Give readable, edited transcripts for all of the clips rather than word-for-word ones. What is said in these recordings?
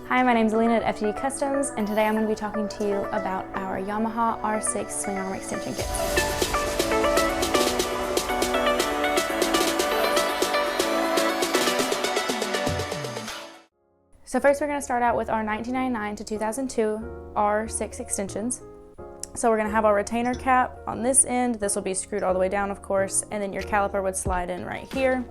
Hi, my name is Alina at FTD Customs, and today I'm going to be talking to you about our Yamaha R6 Swingarm Extension kits. So first we're going to start out with our 1999 to 2002 R6 extensions. So we're going to have our retainer cap on this end. This will be screwed all the way down, of course, and then your caliper would slide in right here.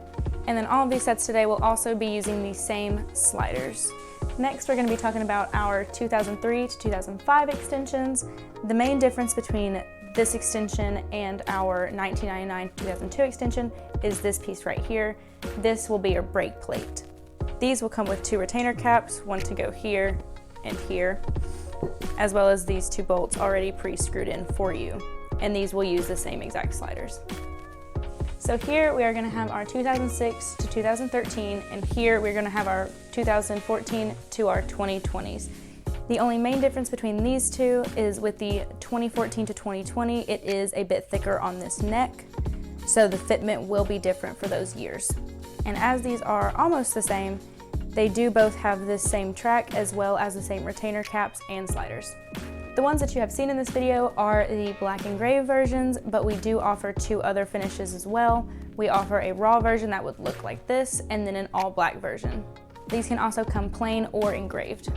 And then all of these sets today will also be using the same sliders. Next, we're going to be talking about our 2003 to 2005 extensions. The main difference between this extension and our 1999 to 2002 extension is this piece right here. This will be your brake plate. These will come with two retainer caps, one to go here and here, as well as these two bolts already pre-screwed in for you. And these will use the same exact sliders. So here we are going to have our 2006 to 2013, and here we're going to have our 2014 to our 2020s. The only main difference between these two is with the 2014 to 2020, it is a bit thicker on this neck, so the fitment will be different for those years. And as these are almost the same, they do both have this same track as well as the same retainer caps and sliders. The ones that you have seen in this video are the black engraved versions, but we do offer two other finishes as well. We offer a raw version that would look like this, and then an all black version. These can also come plain or engraved.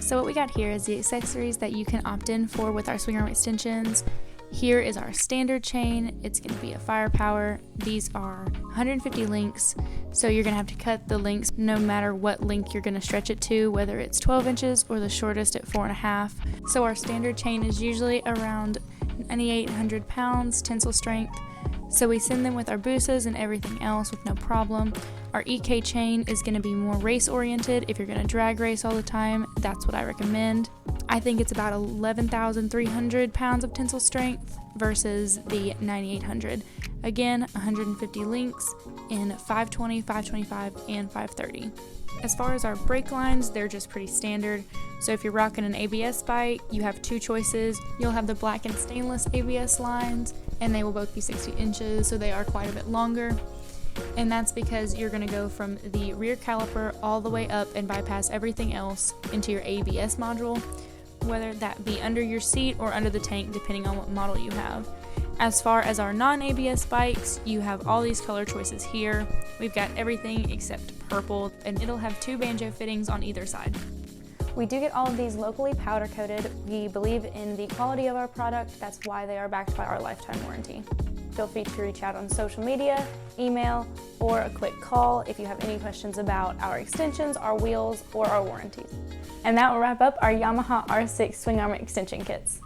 So what we got here is the accessories that you can opt in for with our Swingarm extensions. Here is our standard chain. It's going to be a firepower. These are 150 links, so you're going to have to cut the links no matter what length you're going to stretch it to, whether it's 12 inches or the shortest at 4.5. So our standard chain is usually around 9,800 pounds tensile strength. So we send them with our boosas and everything else with no problem. Our EK chain is going to be more race oriented. If you're going to drag race all the time, that's what I recommend. I think it's about 11,300 pounds of tensile strength versus the 9,800. Again, 150 links in 520, 525, and 530. As far as our brake lines, they're just pretty standard. So if you're rocking an ABS bike, you have two choices. You'll have the black and stainless ABS lines, and they will both be 60 inches, so they are quite a bit longer. And that's because you're going to go from the rear caliper all the way up and bypass everything else into your ABS module, whether that be under your seat or under the tank, depending on what model you have. As far as our non-ABS bikes, you have all these color choices here. We've got everything except purple, and it'll have two banjo fittings on either side. We do get all of these locally powder coated. We believe in the quality of our product. That's why they are backed by our lifetime warranty. Feel free to reach out on social media, email, or a quick call if you have any questions about our extensions, our wheels, or our warranties. And that will wrap up our Yamaha R6 Swingarm extension kits.